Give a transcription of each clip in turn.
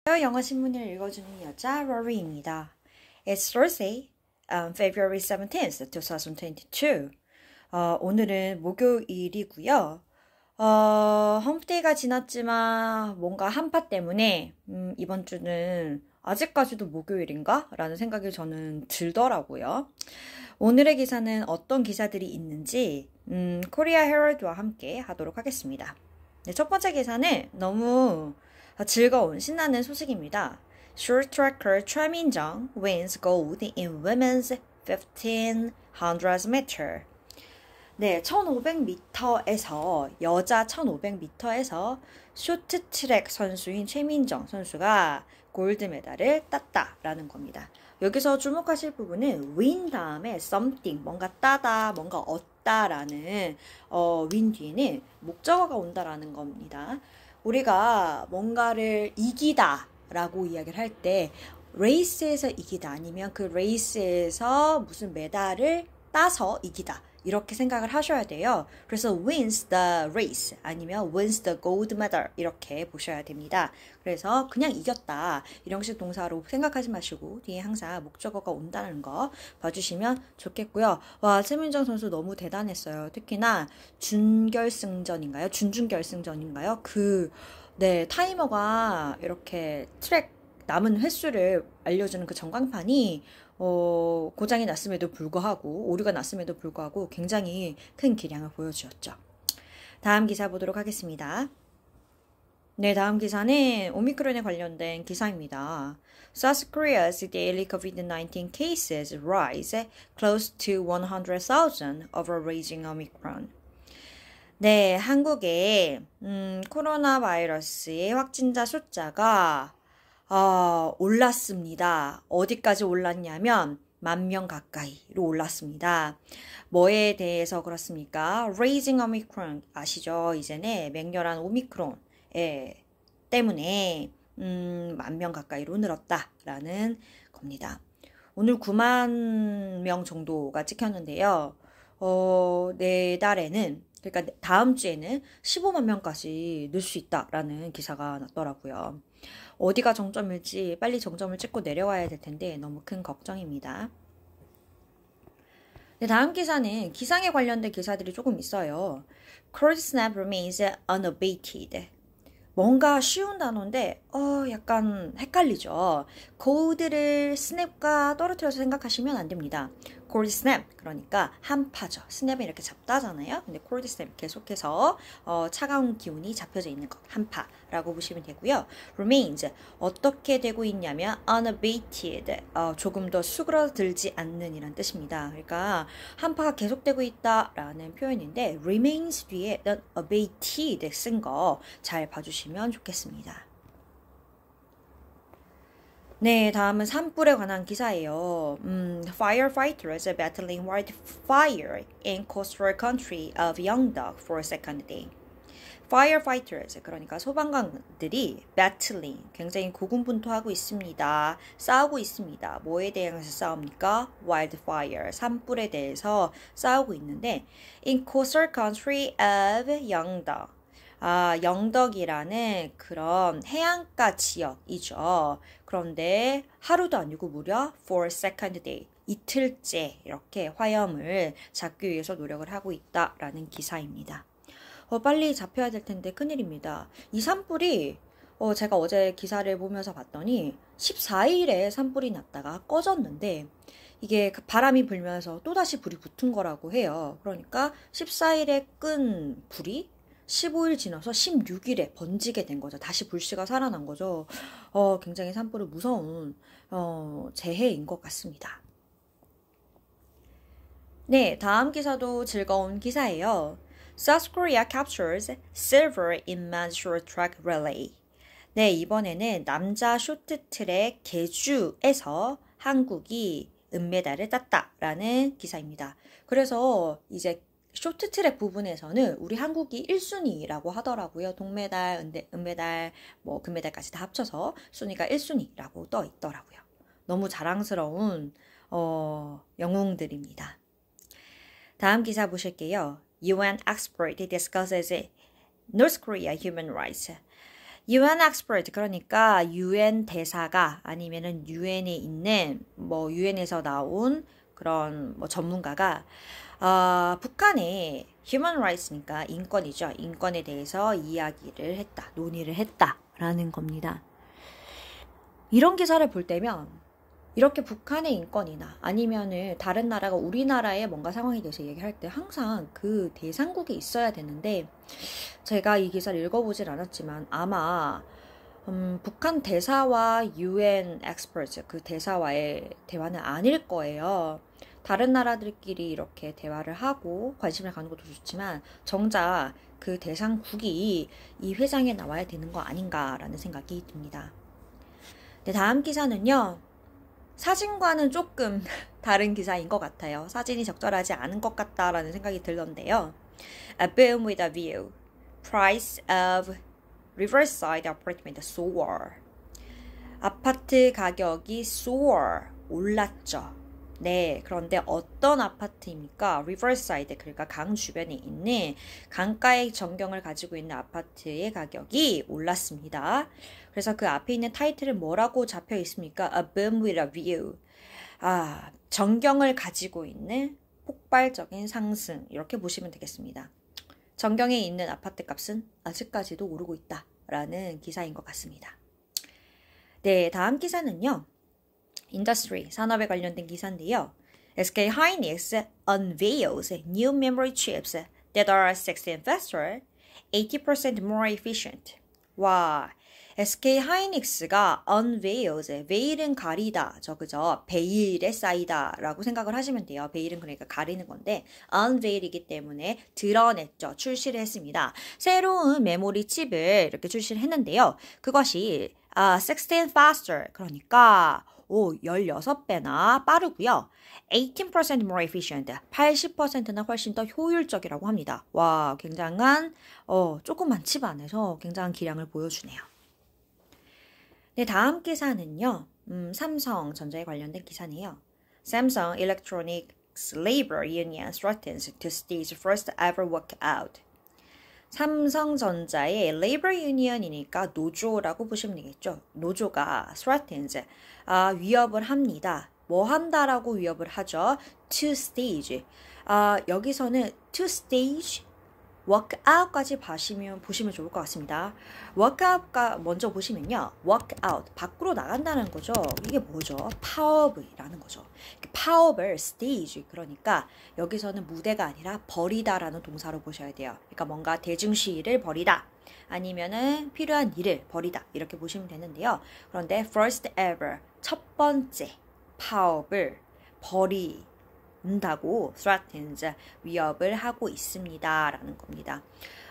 영어 신문을 읽어주는 여자 로리입니다. It's Thursday, February 17th, 2022. 오늘은 목요일이고요. 홈데이가 지났지만 뭔가 한파 때문에 이번 주는 아직까지도 목요일인가? 라는 생각이 저는 들더라고요. 오늘의 기사는 어떤 기사들이 있는지 코리아 헤럴드와 함께 하도록 하겠습니다. 네, 첫 번째 기사는 너무 즐거운 신나는 소식입니다. Short tracker 최민정 wins gold in women's 1500 meter. 네, 1500m에서 여자 1500m에서 쇼트트랙 선수인 최민정 선수가 골드 메달을 땄다라는 겁니다. 여기서 주목하실 부분은 win 다음에 something, 뭔가 따다, 뭔가 얻다라는 win 뒤에는 목적어가 온다라는 겁니다. 우리가 뭔가를 이기다 라고 이야기를 할 때 레이스에서 이기다 아니면 그 레이스에서 무슨 메달을 따서 이기다 이렇게 생각을 하셔야 돼요. 그래서 wins the race 아니면 wins the gold medal 이렇게 보셔야 됩니다. 그래서 그냥 이겼다 이런 식 동사로 생각하지 마시고 뒤에 항상 목적어가 온다는 거 봐주시면 좋겠고요. 와, 최민정 선수 너무 대단했어요. 특히나 준결승전인가요? 준준결승전인가요? 네, 타이머가 이렇게 트랙 남은 횟수를 알려주는 그 전광판이 고장이 났음에도 불구하고 오류가 났음에도 불구하고 굉장히 큰 기량을 보여주었죠. 다음 기사 보도록 하겠습니다. 네, 다음 기사는 오미크론에 관련된 기사입니다. South Korea's daily COVID-19 cases rise close to 100,000 over raging Omicron. 네, 한국의 코로나 바이러스의 확진자 숫자가 올랐습니다. 어디까지 올랐냐면 10,000명 가까이로 올랐습니다. 뭐에 대해서 그렇습니까? Raising Omicron 아시죠? 이제는 맹렬한 오미크론 때문에 10,000명 가까이로 늘었다라는 겁니다. 오늘 9만 명 정도가 찍혔는데요. 내달에는 그러니까 다음 주에는 15만 명까지 늘 수 있다라는 기사가 났더라고요. 어디가 정점일지 빨리 정점을 찍고 내려와야 될 텐데 너무 큰 걱정입니다. 네, 다음 기사는 기상에 관련된 기사들이 조금 있어요. Cold snap remains unabated. 뭔가 쉬운 단어인데 약간 헷갈리죠. cold를 snap과 떨어뜨려서 생각하시면 안 됩니다. cold snap 그러니까 한파죠. snap은 이렇게 잡다잖아요. 근데 cold snap 계속해서 차가운 기운이 잡혀져 있는 것 한파라고 보시면 되고요. remains 어떻게 되고 있냐면 unabated 조금 더 수그러들지 않는 이란 뜻입니다. 그러니까 한파가 계속되고 있다라는 표현인데 remains 뒤에 unabated 쓴 거 잘 봐주시면 좋겠습니다. 네, 다음은 산불에 관한 기사예요. Firefighters battling wildfire in coastal country of Yeongdeok for a second day. Firefighters, 그러니까 소방관들이 battling, 굉장히 고군분투하고 있습니다. 싸우고 있습니다. 뭐에 대해서 싸웁니까? Wildfire, 산불에 대해서 싸우고 있는데 in coastal country of Yeongdeok. 영덕이라는 그런 해안가 지역이죠. 그런데 하루도 아니고 무려 for second day, 이틀째 이렇게 화염을 잡기 위해서 노력을 하고 있다라는 기사입니다. 빨리 잡혀야 될 텐데 큰일입니다. 이 산불이 제가 어제 기사를 보면서 봤더니 14일에 산불이 났다가 꺼졌는데 이게 바람이 불면서 또다시 불이 붙은 거라고 해요. 그러니까 14일에 끈 불이 15일 지나서 16일에 번지게 된 거죠. 다시 불씨가 살아난 거죠. 굉장히 산불은 무서운 재해인 것 같습니다. 네, 다음 기사도 즐거운 기사예요. South Korea captures silver in men's short track relay. 네, 이번에는 남자 쇼트트랙 계주에서 한국이 은메달을 땄다라는 기사입니다. 그래서 이제 쇼트트랙 부분에서는 우리 한국이 1순위라고 하더라고요. 동메달, 은메달, 금메달까지 다 합쳐서 순위가 1순위라고 떠 있더라고요. 너무 자랑스러운 영웅들입니다. 다음 기사 보실게요. UN expert discusses North Korea human rights. UN expert 그러니까 UN 대사가 아니면은 UN에 있는 뭐 UN에서 나온 그런 뭐 전문가가 북한의 human rights니까 인권이죠. 인권에 대해서 이야기를 했다, 논의를 했다라는 겁니다. 이런 기사를 볼 때면 이렇게 북한의 인권이나 아니면은 다른 나라가 우리나라의 뭔가 상황에 대해서 얘기할 때 항상 그 대상국에 있어야 되는데 제가 이 기사를 읽어보진 않았지만 아마 북한 대사와 UN experts 그 대사와의 대화는 아닐 거예요. 다른 나라들끼리 이렇게 대화를 하고 관심을 가는 것도 좋지만 정작 그 대상국이 이 회장에 나와야 되는 거 아닌가라는 생각이 듭니다. 네, 다음 기사는요. 사진과는 조금 다른 기사인 것 같아요. 사진이 적절하지 않은 것 같다라는 생각이 들던데요. A boom with a view. Price of Riverside apartment soar. 아파트 가격이 soar, 올랐죠. 네, 그런데 어떤 아파트입니까? Riverside, 그러니까 강 주변에 있는 강가의 전경을 가지고 있는 아파트의 가격이 올랐습니다. 그래서 그 앞에 있는 타이틀은 뭐라고 잡혀 있습니까? A boom with a view. 전경을 가지고 있는 폭발적인 상승. 이렇게 보시면 되겠습니다. 전경에 있는 아파트 값은 아직까지도 오르고 있다라는 기사인 것 같습니다. 네, 다음 기사는요. 인더스트리, 산업에 관련된 기사인데요. SK hynix unveils new memory chips that are 16 faster, 80% more efficient. 와, SK hynix가 unveils, veil은 가리다, 그죠? 베일에 쌓이다 라고 생각을 하시면 돼요. 베일은 그러니까 가리는 건데 unveil이기 때문에 드러냈죠. 출시를 했습니다. 새로운 메모리 칩을 이렇게 출시를 했는데요. 그것이 16 faster, 그러니까 16배나 빠르고요. 18% more efficient, 80%나 훨씬 더 효율적이라고 합니다. 와, 굉장한 조그만 칩 안에서 굉장한 기량을 보여주네요. 네, 다음 기사는요. 삼성전자에 관련된 기사네요. Samsung Electronics Labor Union threatens to stage first ever walkout. 삼성전자의 Labor Union이니까 노조라고 보시면 되겠죠. 노조가 threatens, 위협을 합니다. 뭐 한다라고 위협을 하죠. To stage. 여기서는 to stage, workout까지 보시면 좋을 것 같습니다. workout가 먼저 보시면요. workout, 밖으로 나간다는 거죠. 이게 뭐죠? 파업이라는 거죠. 파업을 stage, 그러니까 여기서는 무대가 아니라 버리다라는 동사로 보셔야 돼요. 그러니까 뭔가 대중시위를 벌이다. 아니면은 필요한 일을 벌이다. 이렇게 보시면 되는데요. 그런데 first ever, 첫 번째 파업을 버린다고 threatens, 위협을 하고 있습니다 라는 겁니다.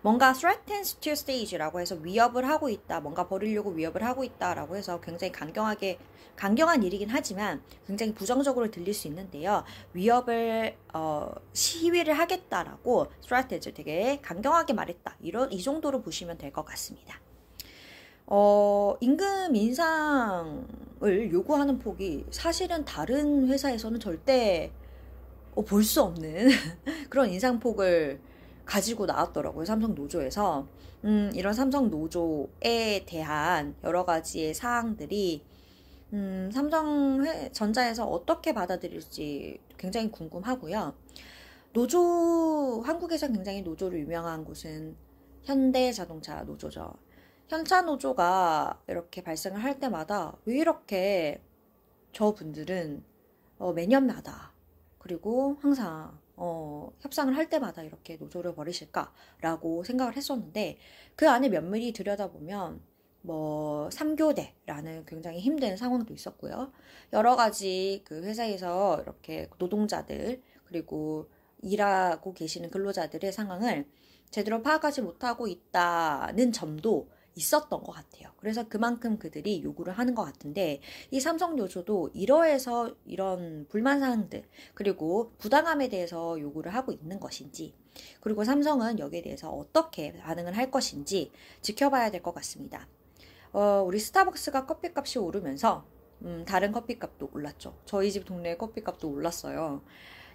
뭔가 threatens to stage라고 해서 위협을 하고 있다, 뭔가 버리려고 위협을 하고 있다라고 해서 굉장히 강경한 일이긴 하지만 굉장히 부정적으로 들릴 수 있는데요. 위협을 시위를 하겠다라고 threatens, 되게 강경하게 말했다, 이 정도로 보시면 될 것 같습니다. 임금 인상을 요구하는 폭이 사실은 다른 회사에서는 절대 볼 수 없는 그런 인상폭을 가지고 나왔더라고요. 삼성 노조에서. 이런 삼성 노조에 대한 여러 가지의 사항들이 삼성전자에서 어떻게 받아들일지 굉장히 궁금하고요. 한국에서 굉장히 노조로 유명한 곳은 현대자동차 노조죠. 현차 노조가 이렇게 발생을 할 때마다 왜 이렇게 저분들은 매년마다 그리고 항상 협상을 할 때마다 이렇게 노조를 벌이실까라고 생각을 했었는데 그 안에 면밀히 들여다보면 뭐 3교대라는 굉장히 힘든 상황도 있었고요. 여러 가지 그 회사에서 이렇게 노동자들 그리고 일하고 계시는 근로자들의 상황을 제대로 파악하지 못하고 있다는 점도 있었던 것 같아요. 그래서 그만큼 그들이 요구를 하는 것 같은데 이 삼성 노조도 이러해서 이런 불만사항들 그리고 부당함에 대해서 요구를 하고 있는 것인지 그리고 삼성은 여기에 대해서 어떻게 반응을 할 것인지 지켜봐야 될 것 같습니다. 우리 스타벅스가 커피값이 오르면서 다른 커피값도 올랐죠. 저희 집 동네 커피값도 올랐어요.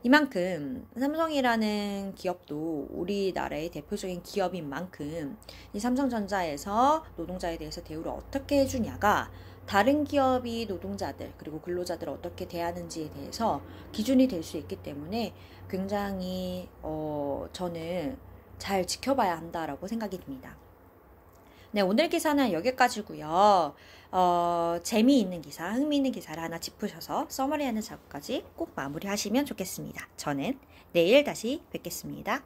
이만큼 삼성이라는 기업도 우리나라의 대표적인 기업인 만큼 이 삼성전자에서 노동자에 대해서 대우를 어떻게 해주냐가 다른 기업이 노동자들 그리고 근로자들을 어떻게 대하는지에 대해서 기준이 될 수 있기 때문에 굉장히 저는 잘 지켜봐야 한다라고 생각이 듭니다. 네, 오늘 기사는 여기까지고요. 재미있는 기사, 흥미있는 기사를 하나 짚으셔서 서머리하는 작업까지 꼭 마무리하시면 좋겠습니다. 저는 내일 다시 뵙겠습니다.